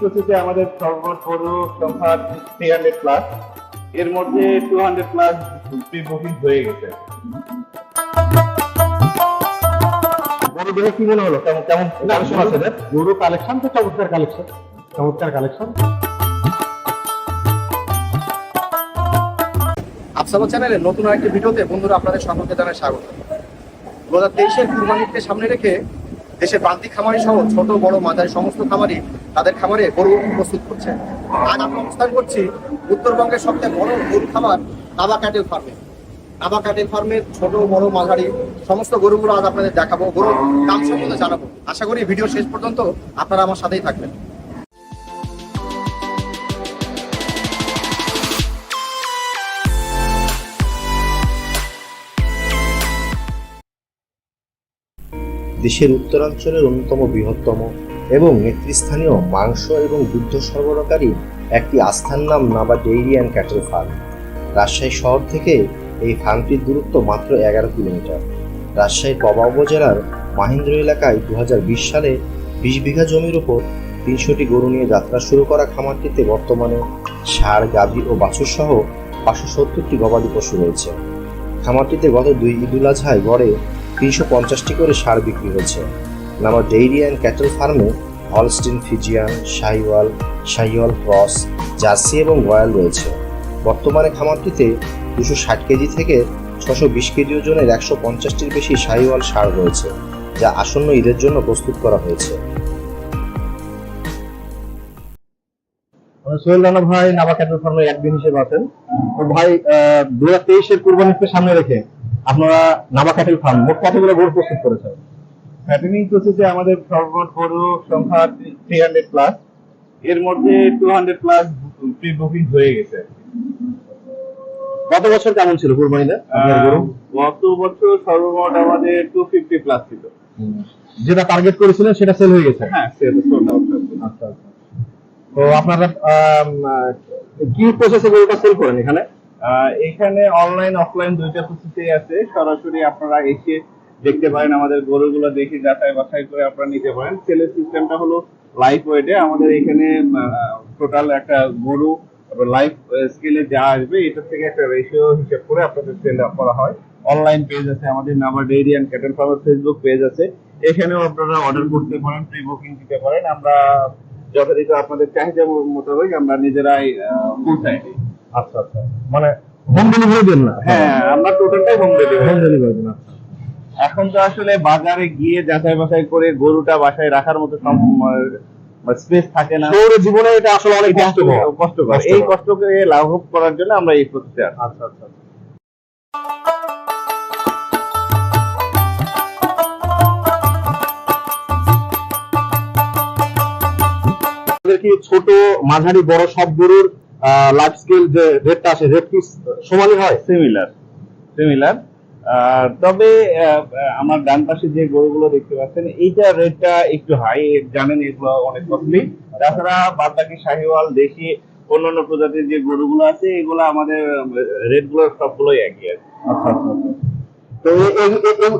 প্রসেসে আমাদের সর্বমোট গরু সংখ্যা 300 প্লাস, এর মধ্যে 200 প্লাস প্রি বুকিং হয়ে গেছে। গরু দেখে কি মনে হলো, কেমন কেমন কালেকশন আছে? গরু কালেকশন তো চমৎকার কালেকশন, চমৎকার কালেকশন। আফসাবো চ্যানেলের নতুন আরেকটি ভিডিওতে বন্ধুরা আপনাদের সকলকে জানাই স্বাগত। 2023-এর কুরবানিকে সামনে রেখে দেশের প্রান্তিক খামারি সহ ছোট বড় মাঝারি সমস্ত খামারি তাদের খামারে গরু প্রস্তুত করছে। আজ আমরা অবস্থান করছি উত্তরবঙ্গের সবচেয়ে বড় গরু খামার নাবা ক্যাটেল ফার্মে। নাবা ক্যাটেল ফার্মের ছোট বড় মাঝারি সমস্ত গরুগুলো আজ আপনাদের দেখাবো, গরুর দাম সম্বন্ধে জানাবো। আশা করি ভিডিও শেষ পর্যন্ত আপনারা আমার সাথেই থাকবেন। দেশের উত্তরাঞ্চলের অন্যতম বৃহত্তম এবং নেতৃস্থানীয় মাংস এবং দুগ্ধ সরবরাহকারী একটি আস্থার নাম Naba dairy and cattle farm. Rajshahi শহর থেকে এই ফার্মটির দূরত্ব মাত্র 11 কিলোমিটার। রাজশাহীর পবা উপজেলার মাহিন্দ্র এলাকায় 2020 সালে 20 বিঘা জমির উপর 300টি গরু নিয়ে যাত্রা শুরু করা খামারটিতে বর্তমানে ষাঁড়, গাভী ও বাছুর সহ 570টি গবাদি পশু রয়েছে। খামারটিতে গত 2 ঈদুল আজহায় গড়ে 350টি করে ষাঁড় বিক্রি হয়েছে। নামা ডেইরি অ্যান্ড ক্যাটেল ফার্মে Holstein, Friesian, Sahiwal cross, jersey এবং রয়্যাল রয়েছে। বর্তমানে খামারটিতে 260 কেজি থেকে 620 কেজি ওজনের 150টির বেশি শাহিওয়াল ষাঁড় রয়েছে, যা আসন্ন ঈদের জন্য প্রস্তুত করা হয়েছে। সোহেল রানা ভাই নাবা ক্যাটেল ফার্মের একদিন হিসেবে আছেন। তো ভাই 2023-এর কুরবানিকে সামনে রেখে আপনারা নাবা ক্যাটেল ফার্ম মোট কতগুলো গরু প্রস্তুত করেছেন? ফ্যাটেনিং প্রসেসে আমাদের সর্বমোট গরু সংখ্যা 300 প্লাস, এর মধ্যে 200 প্লাস প্রি বুকিং হয়ে গেছে। গত বছর কেমন ছিল কুরবানিতে আপনার গরু? গত বছর সর্বমোট আমাদের 250 প্লাস ছিল। যেটা টার্গেট করেছিলেন সেটা সেল হয়ে গেছে? হ্যাঁ, সেটা সোল্ড আউট। আচ্ছা আচ্ছা। তো আপনারা কি প্রসেসে গরুটা সেল করেন এখানে? এখানে অনলাইন অফলাইন দুইটা প্রসেসই আছে। সরাসরি আপনারা এসে দেখতে পারেন, আমাদের গরুগুলো দেখে যাচাই বাছাই করে আপনারা নিতে পারেন। সেলের সিস্টেমটা হলো লাইভ ওয়েটে। আমাদের এখানে টোটাল একটা গরু লাইভ স্কেলে যা আসবে এটা থেকে একটা রেশিও হিসাব করে আপনাদের সেল করা হয়। অনলাইন পেজ আছে আমাদের নাবা ডেইরি অ্যান্ড ক্যাটেল ফার্মের ফেসবুক পেজ আছে, এখানেও আপনারা অর্ডার করতে পারেন, প্রি বুকিং দিতে পারেন। আমরা যথারীতি আপনাদের চাহিদা মোতাবেক আমরা নিজেরাই পৌঁছাই দিই। আচ্ছা আচ্ছা, মানে হোম ডেলিভারি দেন না? হ্যাঁ, আমরা টোটালটাই হোম ডেলিভারি দেন। এখন তো আসলে বাজারে গিয়ে যাচাই বাছাই করে গরুটা বাসায় রাখার মতো স্পেস থাকে না। শহরের জীবনে এটা আসলে অনেক কষ্টকর। এই কষ্টকে লাঘব করার জন্য আমরা এই প্রসেসে আছি। আচ্ছা আচ্ছা। কি ছোট, মাঝারি, বড় সব গরুর লাইফ স্কেল যে রেটটা আছে, রেট কি সমানই হয়? সিমিলার। তবে আমার ডান পাশে যে গরুগুলো দেখতে পাচ্ছেন এইটা রেটটা একটু হাই, জানেন এগুলো অনেক কস্টলি। তাছাড়া বাদ বাকি শাহিওয়াল, দেশি অন্যান্য প্রজাতির যে গরুগুলো আছে এগুলো আমাদের রেট গুলো সবগুলোই একই আছে। আচ্ছা আচ্ছা। তো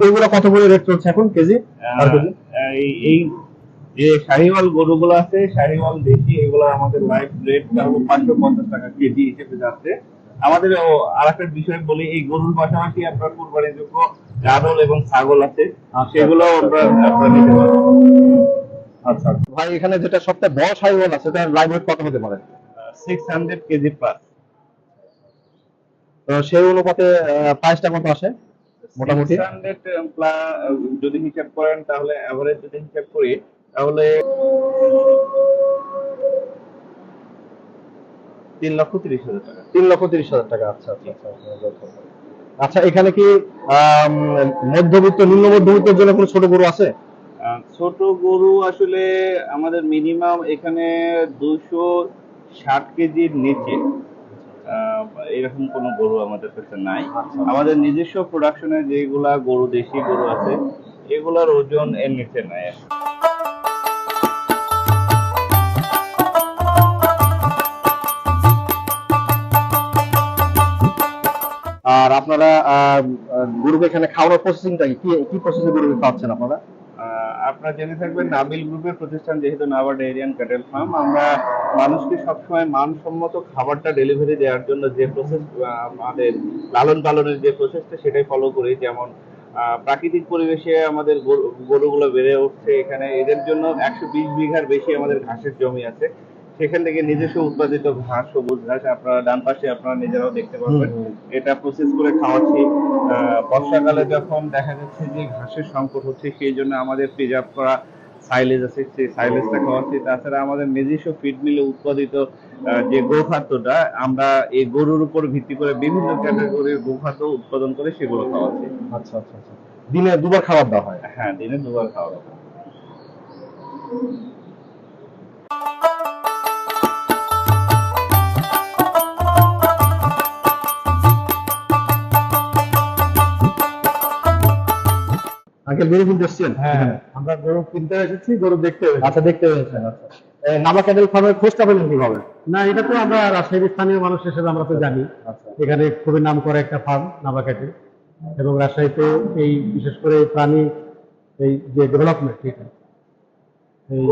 এগুলো কত করে রেট চলছে এখন কেজি? এই যে শাহিওয়াল গরুগুলো আছে, শাহিওয়াল দেশি, এগুলো আমাদের লাইভ রেটটা হলো 550 টাকা কেজি হিসেবে যাচ্ছে। আমাদের আরেকটা বিষয় বলি, এই গরুর পাশাপাশি আপনার কুরবানির যোগ্য গাড়ল এবং ছাগল আছে, সেগুলো আপনারা নিতে পারেন। আচ্ছা ভাই, এখানে যেটা সবচেয়ে বড় শাহিওয়াল আছে তার লাইভ ওয়েট কত হতে পারে? 600 কেজি প্লাস। তো সেই অনুপাতে প্রাইসটা কত আসে মোটামুটি? 600 প্লাস যদি হিসাব করেন, তাহলে এভারেজ যদি হিসাব করি তাহলে 3,30,000 টাকা। 3,30,000 টাকা। আচ্ছা আচ্ছা আচ্ছা। আচ্ছা, এখানে কি মধ্যবিত্ত, নিম্ন মধ্যবিত্তের জন্য কোনো ছোট গরু আছে? ছোট গরু আসলে আমাদের মিনিমাম এখানে 260 কেজির নিচে এরকম কোনো গরু আমাদের কাছে নাই। আমাদের নিজস্ব প্রোডাকশনে যেগুলা গরু, দেশি গরু আছে, এগুলার ওজন এর নিচে নাই। আর আপনারা গরুকে এখানে খাওয়ানোর প্রসেসিংটা কি কি প্রসেসে গরুকে খাওয়াচ্ছেন আপনারা? আপনারা জেনে থাকবেন নাবিল গ্রুপের প্রতিষ্ঠান যেহেতু নাবা ডেইরি অ্যান্ড ক্যাটেল ফার্ম, আমরা মানুষকে সবসময় মানসম্মত খাবারটা ডেলিভারি দেওয়ার জন্য যে প্রসেস, আমাদের লালন পালনের যে প্রসেসটা সেটাই ফলো করি। যেমন প্রাকৃতিক পরিবেশে আমাদের গরুগুলো বেড়ে উঠছে, এখানে এদের জন্য 120 বিঘার বেশি আমাদের ঘাসের জমি আছে। সেখান থেকে নিজস্ব উৎপাদিত ঘাস, সবুজ ঘাস আপনারা ডান পাশে আপনারা নিজেরাও দেখতে পাবেন, এটা প্রসেস করে খাওয়াচ্ছি। বর্ষাকালে যখন দেখা যাচ্ছে যে ঘাসের সংকট হচ্ছে, সেই জন্য আমাদের প্রিজার্ভ করা সাইলেজ আছে, সেই সাইলেজটা খাওয়াচ্ছি। তাছাড়া আমাদের নিজস্ব ফিড মিলে উৎপাদিত যে গোখাদ্যটা, আমরা এই গরুর উপর ভিত্তি করে বিভিন্ন ক্যাটাগরির গোখাদ্য উৎপাদন করে সেগুলো খাওয়াচ্ছি। আচ্ছা আচ্ছা আচ্ছা। দিনে দুবার খাবার দেওয়া হয়? হ্যাঁ, দিনে 2 বার খাওয়া হয়। আঙ্কেল গরু কিনতে এসেছেন? হ্যাঁ, আমরা গরু কিনতে এসেছি, গরু দেখতে এসেছি। আচ্ছা, দেখতে পেয়েছেন। আচ্ছা, নাবা ক্যাটেল ফার্মের খোঁজটা পেলেন কিভাবে? না, এটা তো আমরা রাজশাহীর স্থানীয় মানুষ হিসেবে আমরা তো জানি আচ্ছা এখানে খুবই নাম করা একটা ফার্ম নাবা ক্যাটেল, এবং রাজশাহীতে এই বিশেষ করে প্রাণী এই যে ডেভেলপমেন্ট, এটা এই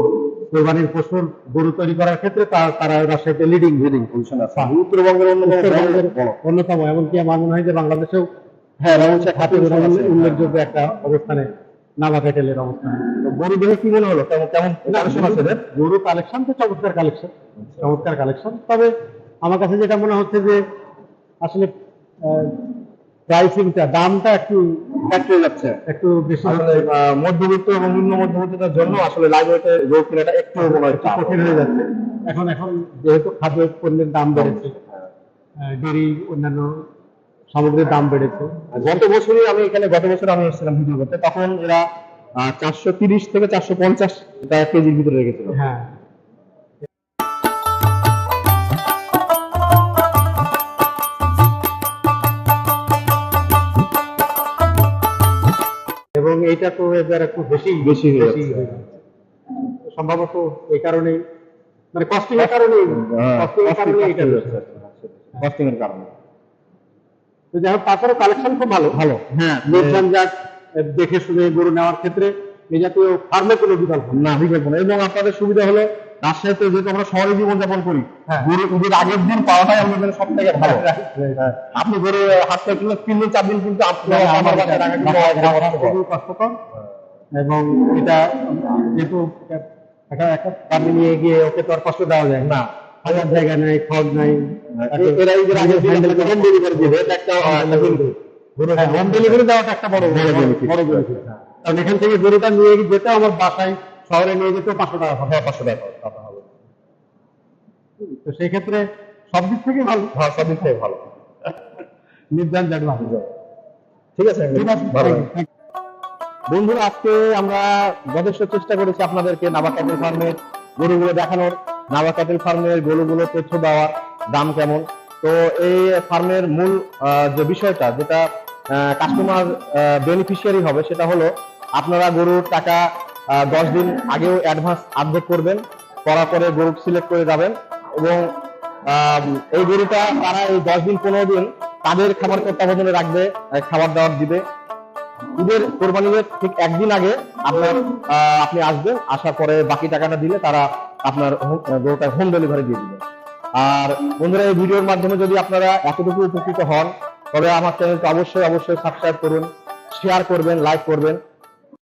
কোরবানির পশুর গরু তৈরি করার ক্ষেত্রে তারা রাজশাহীতে লিডিং পজিশন আছে। উত্তরবঙ্গের অন্যতম, এমনকি আমার মনে হয় যে বাংলাদেশেও হ্যাঁ, রাজশাহী খাতে উল্লেখযোগ্য একটা অবস্থানে নাবা ক্যাটেলের অবস্থান। গরু দেখে কি মনে হলো? কেমন কেমন কালেকশন আছে এদের? গরু কালেকশন তো চমৎকার কালেকশন, তবে আমার কাছে যেটা মনে হচ্ছে যে আসলে প্রাইসিংটা, দামটা একটু হয়ে যাচ্ছে একটু বেশি আসলে। মধ্যবিত্ত এবং নিম্ন মধ্যবিত্তের জন্য আসলে লাইভ ওয়েটে গরু কেনাটা একটু মনে হয় একটু কঠিন হয়ে যাচ্ছে। এখন যেহেতু খাদ্য পণ্যের দাম বেড়েছে, ডেরি অন্যান্য সামগ্রীর দাম বেড়েছে। গত বছর আমি এসেছিলাম ভিডিও করতে, তখন এরা 430 থেকে 450 টাকা কেজির ভিতরে রেখেছিল। হ্যাঁ, এবং এইটা তো এবার একটু বেশি হয়ে যাচ্ছে। সম্ভবত এই কারণেই, মানে কস্টিং এর কারণেই এটা হচ্ছে। কস্টিং এর কারণে। তো যাই হোক, তারপরে কালেকশন খুব ভালো। হ্যাঁ, নির্ঝঞ্ঝাট দেখে শুনে গরু নেওয়ার ক্ষেত্রে এই জাতীয় ফার্মে কোনো বিকল্প নেই। না, বিকল্প নেই। এবং আপনাদের সুবিধা হলো রাজশাহীতে যেহেতু আমরা শহরে জীবনযাপন করি, হ্যাঁ। গরু ঈদের আগের দিন পাওয়াটাই আমাদের সব থেকে ভালো। হ্যাঁ, আপনি গরু হাট থেকে কিনলে 3 দিন 4 দিন কিন্তু আমার বাসায় টাকা কিন্তু খুবই কষ্টকর, এবং এটা যেহেতু একটা ফার্মে নিয়ে গিয়ে ওকে তো আর কষ্ট দেওয়া যায় না, হাজার জায়গা নাই, খড় নাই। এরা ঈদের আগের দিন হোম ডেলিভারি দিবে, এটা একটা হোম ডেলিভারি দেওয়াটা একটা বড় benefit। কারণ এখান থেকে গরুটা নিয়ে যেতে আমার বাসায় শহরে নিয়ে যেতেও 500 টাকা খরচ। 500 টাকা হবে। তো সেই ক্ষেত্রে সব দিক থেকে ভালো, হ্যাঁ, সব দিক থেকে ভালো। নির্ঝঞ্ঝাট ভালো। ঠিক আছে, ঠিক আছে, ভালো। thank you. বন্ধুরা, আজকে আমরা যথেষ্ট চেষ্টা করেছি আপনাদেরকে নাবা ক্যাটেল ফার্মের গরুগুলো দেখানোর, নাবা ক্যাটেল ফার্মের গরুগুলো তথ্য দেওয়ার, দাম কেমন। তো এই ফার্মের মূল যে বিষয়টা, যেটা কাস্টমার বেনিফিশিয়ারি হবে, সেটা হলো আপনারা গরুর টাকা 10 দিন আগেও অ্যাডভান্স আপডেট করবেন, করার পরে গরু সিলেক্ট করে যাবেন, এবং এই গরুটা তারা এই 10 দিন 15 দিন তাদের খাবার তত্ত্বাবধানে রাখবে, খাবার দাবার দিবে। ঈদের কোরবানির ঠিক একদিন আগে আপনি আসবেন, আসার পরে বাকি টাকাটা দিলে তারা আপনার গরুটা হোম ডেলিভারি দিয়ে দিবে। আর বন্ধুরা, এই ভিডিওর মাধ্যমে যদি আপনারা এতটুকু উপকৃত হন, তবে আমার চ্যানেলকে অবশ্যই সাবস্ক্রাইব করুন, শেয়ার করবেন, লাইক করবেন।